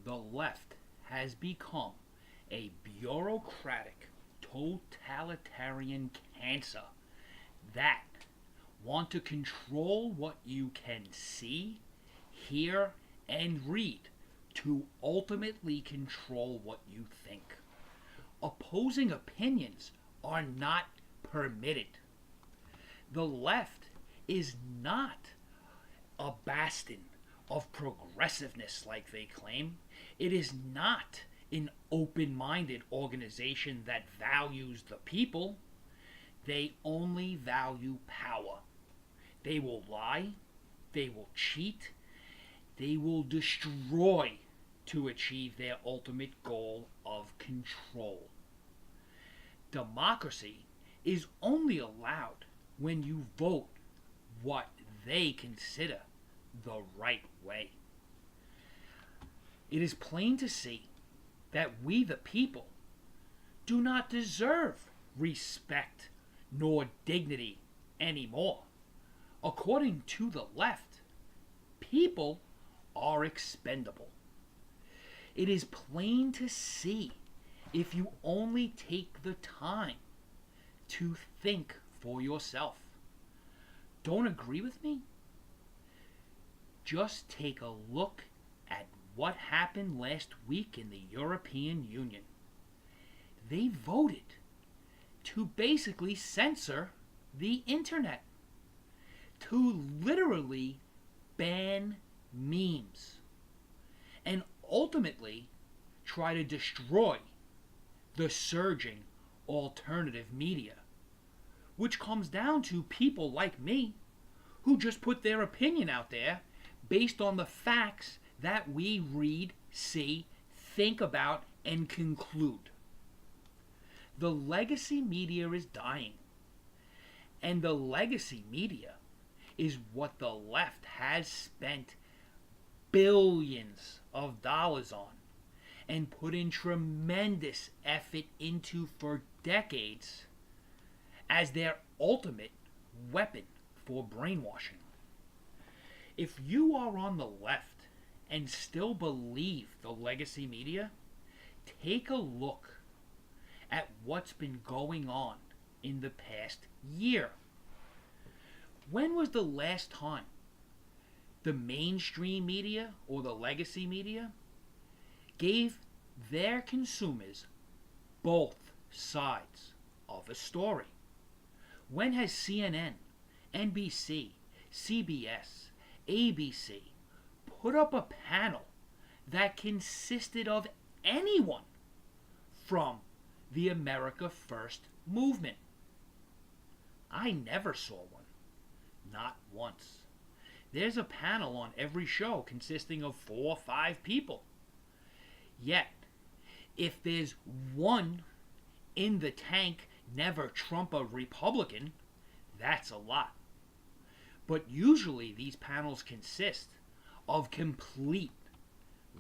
the left has become a bureaucratic, totalitarian cancer that want to control what you can see, hear, and read to ultimately control what you think. Opposing opinions are not permitted. The left is not a bastion of progressiveness like they claim. It is not an open minded organization that values the people. They only value power. They will lie, they will cheat, they will destroy to achieve their ultimate goal of control. Democracy is only allowed when you vote what they consider the right way. It is plain to see that we, the people, do not deserve respect nor dignity anymore. According to the left, people are expendable. It is plain to see if you only take the time to think for yourself. Don't agree with me? Just take a look at what happened last week in the European Union. They voted to basically censor the internet, to literally ban memes, and ultimately try to destroy the surging alternative media, which comes down to people like me who just put their opinion out there based on the facts that we read, see, think about, and conclude. The legacy media is dying. And the legacy media is what the left has spent billions of dollars on and put in tremendous effort into for decades as their ultimate weapon for brainwashing. If you are on the left and still believe the legacy media, take a look at what's been going on in the past year. When was the last time the mainstream media or the legacy media gave their consumers both sides of a story? When has CNN, NBC, CBS, ABC put up a panel that consisted of anyone from the America First movement? I never saw one. Not once. There's a panel on every show consisting of 4 or 5 people. Yet, if there's one in the tank, never Trump a Republican, that's a lot. But usually these panels consist of complete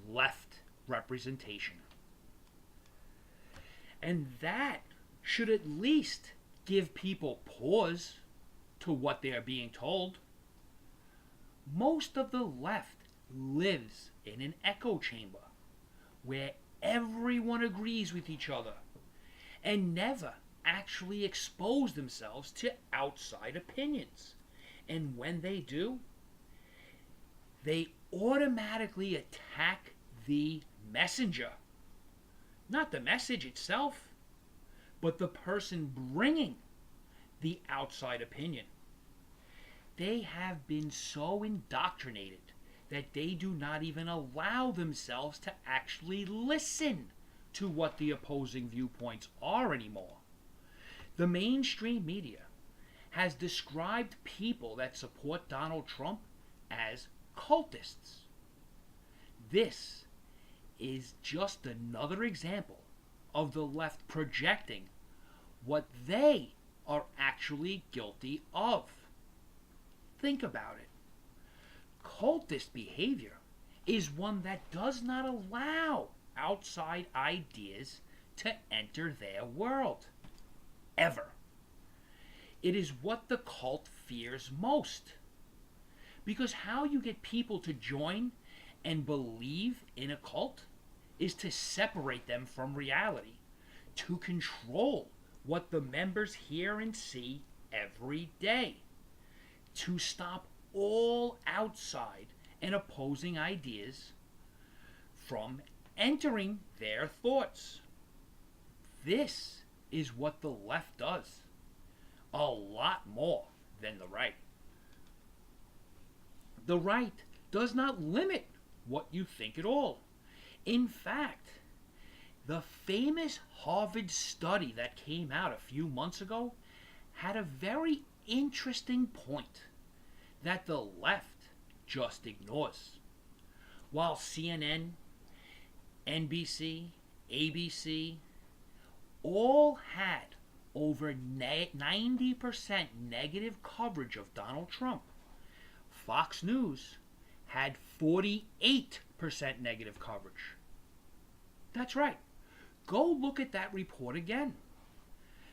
left representation. And that should at least give people pause to what they are being told. Most of the left lives in an echo chamber where everyone agrees with each other and never actually expose themselves to outside opinions. And when they do, they automatically attack the messenger. Not the message itself, but the person bringing the outside opinion. They have been so indoctrinated that they do not even allow themselves to actually listen to what the opposing viewpoints are anymore. The mainstream media has described people that support Donald Trump as cultists. This is just another example of the left projecting what they are actually guilty of. Think about it. Cultist behavior is one that does not allow outside ideas to enter their world. Ever. It is what the cult fears most. Because how you get people to join and believe in a cult is to separate them from reality, to control what the members hear and see every day, to stop all outside and opposing ideas from entering their thoughts. This is what the left does, a lot more than the right. The right does not limit what you think at all. In fact, the famous Harvard study that came out a few months ago had a very interesting point that the left just ignores. While CNN, NBC, ABC all had over 90% negative coverage of Donald Trump, Fox News had 48% negative coverage. That's right. Go look at that report again.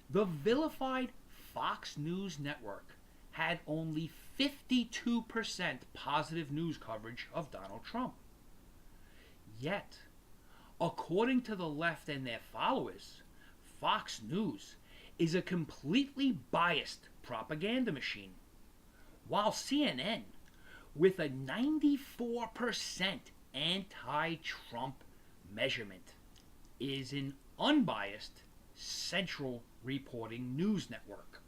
The vilified Fox News network had only 52% positive news coverage of Donald Trump. Yet, according to the left and their followers, Fox News is a completely biased propaganda machine, while CNN, with a 94% anti-Trump measurement, is an unbiased central reporting news network.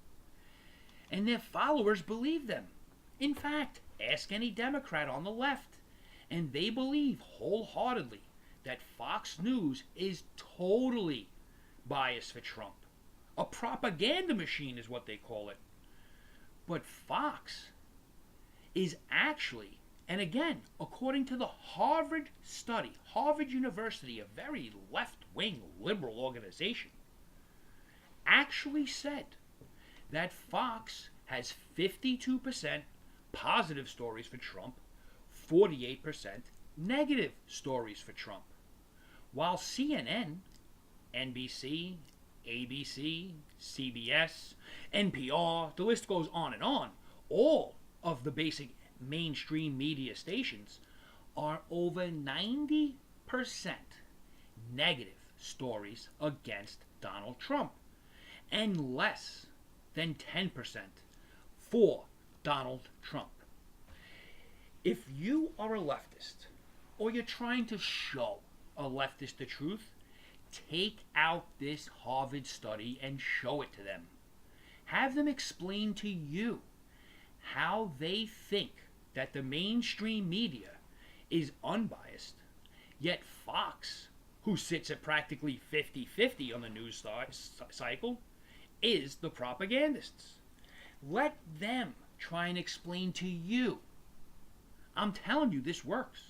And their followers believe them. In fact, ask any Democrat on the left, and they believe wholeheartedly that Fox News is totally biased for Trump. A propaganda machine is what they call it. But Fox is actually, and again, according to the Harvard study, Harvard University, a very left-wing liberal organization, actually said that Fox has 52% positive stories for Trump, 48% negative stories for Trump, while CNN, NBC, ABC, CBS, NPR, the list goes on and on, all of the basic mainstream media stations are over 90% negative stories against Donald Trump and less than 10% for Donald Trump. If you are a leftist or you're trying to show a leftist the truth, take out this Harvard study and show it to them. Have them explain to you how they think that the mainstream media is unbiased, yet Fox, who sits at practically 50-50 on the news cycle, is the propagandists. Let them try and explain to you. I'm telling you, this works.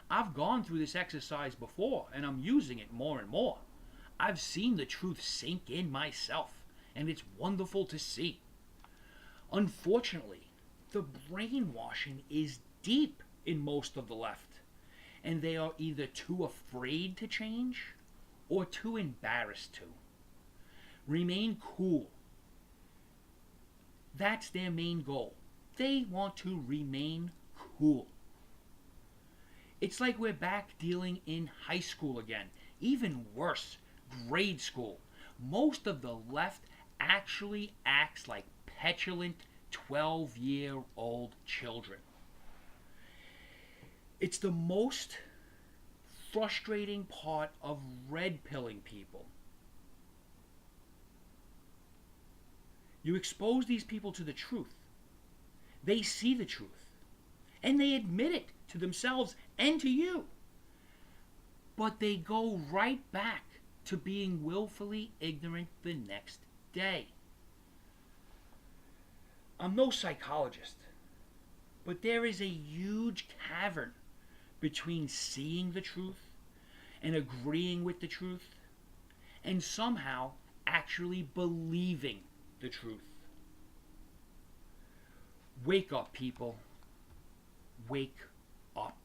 I've gone through this exercise before, and I'm using it more and more. I've seen the truth sink in myself, and it's wonderful to see. Unfortunately, the brainwashing is deep in most of the left, and they are either too afraid to change or too embarrassed to. Remain cool. That's their main goal. They want to remain cool. It's like we're back dealing in high school again. Even worse, grade school. Most of the left actually acts like petulant 12-year-old children. It's the most frustrating part of red-pilling people. You expose these people to the truth. They see the truth. And they admit it to themselves and to you. But they go right back to being willfully ignorant the next day. I'm no psychologist, but there is a huge cavern between seeing the truth and agreeing with the truth and somehow actually believing the truth. Wake up, people. Wake up.